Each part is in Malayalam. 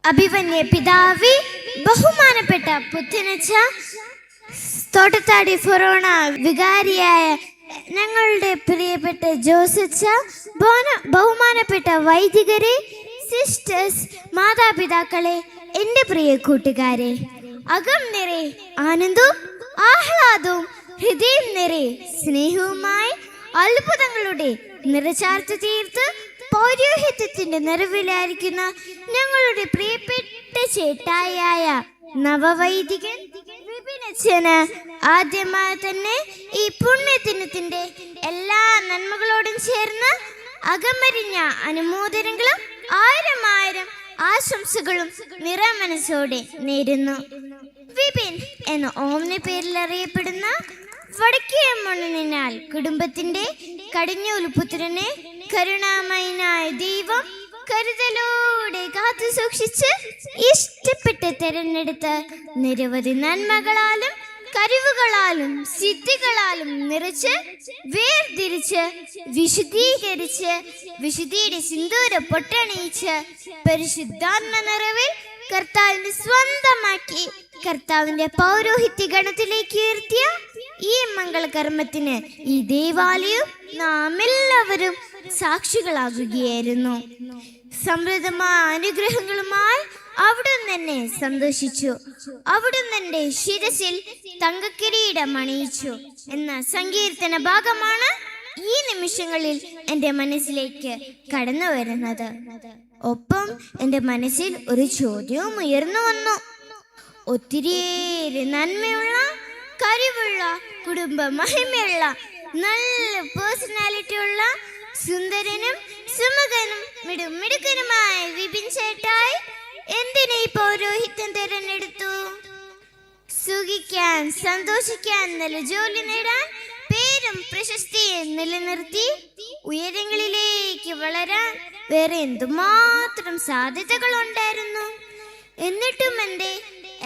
അഭിവന്യ പിതാവി, ബഹുമാനപ്പെട്ട പുത്തനച്ച, തോട്ടത്താടി ഫൊറോണ വികാരിയായ ഞങ്ങളുടെ പ്രിയപ്പെട്ട ജോസച്ച, ബഹുമാനപ്പെട്ട വൈദികരെ, സിസ്റ്റേഴ്സ്, മാതാപിതാക്കളെ, എൻ്റെ പ്രിയ കൂട്ടുകാരെ, അകം നിറയെ ആനന്ദവും ആഹ്ലാദവും ഹൃദയം നിറയെ സ്നേഹവുമായി അത്ഭുതങ്ങളുടെ നിറചാർത്ത് തീർത്ത് പൗരോഹിത്യത്തിന്റെ നിറവിലായിരിക്കുന്ന ഞങ്ങളുടെ പ്രിയപ്പെട്ട ചേട്ടായ നവവൈദികൻ വിപിനച്ഛന് ആദ്യമായി തന്നെ ഈ പുണ്യദിനത്തിന്റെ എല്ലാ നന്മകളോടും ചേർന്ന് അകമരിഞ്ഞ അനുമോദനങ്ങളും ആയിരം ആശംസകളും നിറമനസ്സോടെ നേരുന്നു. വിപിൻ എന്ന ഓമന പേരിൽ അറിയപ്പെടുന്ന വടക്കേമണ്ണിനാൽ കുടുംബത്തിന്റെ കടിഞ്ഞൂലുപുത്രനെ കരുണാമയനായ ദൈവം കരുതലോടെ കാത്തു സൂക്ഷിച്ച് ഇഷ്ടപ്പെട്ട് തിരഞ്ഞെടുത്ത് നിരവധി നന്മകളാലും കഴിവുകളാലും സിദ്ധികളാലും നിറച്ച് വേർതിരിച്ച് വിശുദ്ധീകരിച്ച് വിശുദ്ധിയുടെ സിന്ദൂര പൊട്ടണിയിച്ച് പരിശുദ്ധാത്മ നിറവിൽ കർത്താവിനെ സ്വന്തമാക്കി കർത്താവിന്റെ പൗരോഹിത്യ ഗണത്തിലേക്ക് ഉയർത്തിയ ഈ മംഗളകർമ്മത്തിന് ഈ ദേവാലയം നാം എല്ലാവരും സാക്ഷികളാകുകയായിരുന്നു. സമൃദ്ധമായ അനുഗ്രഹങ്ങളുമായി അവിടുന്ന് തന്നെ സന്തോഷിച്ചു. അവിടുന്ന് എൻ്റെ ശിരസിൽ തങ്കക്കിരീടം അണിയിച്ചു എന്ന സങ്കീർത്തന ഭാഗമാണ് ഈ നിമിഷങ്ങളിൽ എൻ്റെ മനസ്സിലേക്ക് കടന്നു വരുന്നത്. ഒപ്പം എൻ്റെ മനസ്സിൽ ഒരു ചോദ്യവും ഉയർന്നു വന്നു. ഒത്തിരിയേറെ നന്മയുള്ള, കഴിവുള്ള, കുടുംബ മഹിമയുള്ള, നല്ല പേഴ്സണാലിറ്റി ഉള്ള, സുന്ദരനും സുമുഖനും മിടുക്കനുമായ വിപിൻ ചേട്ടായി എന്തിനെ ഈ പൗരോഹിത്യം തിരഞ്ഞെടുത്തു? സുഖിക്കാൻ, സന്തോഷിക്കാൻ, നല്ല ജോലി നേടാൻ, പേരും പ്രശസ്തിയെ നിലനിർത്തി ഉയരങ്ങളിലേക്ക് വളരാൻ വേറെ എന്തുമാത്രം സാധ്യതകൾ ഉണ്ടായിരുന്നു. എന്നിട്ടും എന്തേ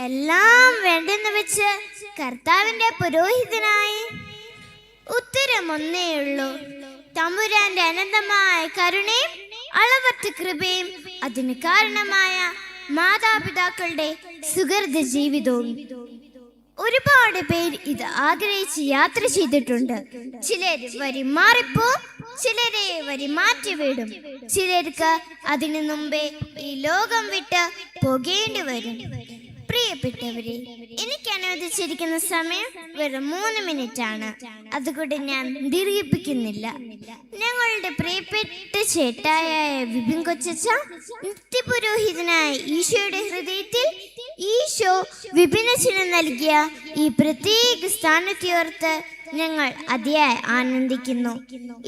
എല്ലാം വേണ്ടെന്ന് വെച്ച് കർത്താവിന്റെ പുരോഹിതനായി? ഉത്തരം ഒന്നേ ഉള്ളൂ. തമ്പുരാന്റെ അനന്തമായ കരുണയും അളവറ്റ കൃപയും അതിന് കാരണമായ മാതാപിതാക്കളുടെ സുഹൃത ജീവിതവും. ഒരുപാട് പേര് ഇത് ആഗ്രഹിച്ച് യാത്ര ചെയ്തിട്ടുണ്ട്. ചിലര് വരി മാറിപ്പോവും, ചിലരെ വരി മാറ്റിവിടും, ചിലർക്ക് അതിനു മുമ്പേ ഈ ലോകം വിട്ട് പോകേണ്ടി വരും. പ്രിയപ്പെട്ടവരെ, എനിക്ക് അനുവദിച്ചിരിക്കുന്ന സമയം വെറും 3 മിനിറ്റാണ്. അതുകൊണ്ട് ഞാൻ ദീർഘിപ്പിക്കുന്നില്ല. ഞങ്ങളുടെ പ്രിയപ്പെട്ട ചേട്ടായ വിപിൻ കൊച്ചച്ച, നിത്യപുരോഹിതനായ ഈശോയുടെ ഹൃദയത്തിൽ ഈശോ വിപിനച്ഛന് നൽകിയ ഈ പ്രത്യേക സ്ഥാനത്തോർത്ത് ഞങ്ങൾ അതിയായി ആനന്ദിക്കുന്നു.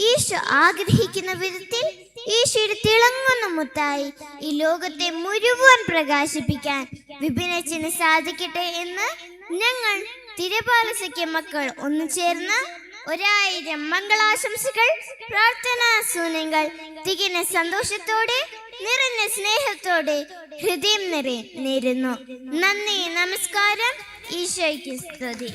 ഈശോ ആഗ്രഹിക്കുന്ന വിധത്തിൽ ഈശോയുടെ തിളങ്ങുന്ന മുത്തായി ഈ ലോകത്തെ മുഴുവൻ പ്രകാശിപ്പിക്കാൻ വിപിനച്ഛന് സാധിക്കട്ടെ എന്ന് ഞങ്ങൾ തിരുപാലസഖ്യ മക്കൾ ഒന്നു ചേർന്ന് 1000 മംഗളാശംസകൾ, പ്രാർത്ഥനാ സൂനങ്ങൾ തികഞ്ഞ സന്തോഷത്തോടെ നിറഞ്ഞ സ്നേഹത്തോടെ ഹൃദയം നേരുന്നു. നന്ദി, നമസ്കാരം. ഈശോയ്ക്ക് സ്തുതി.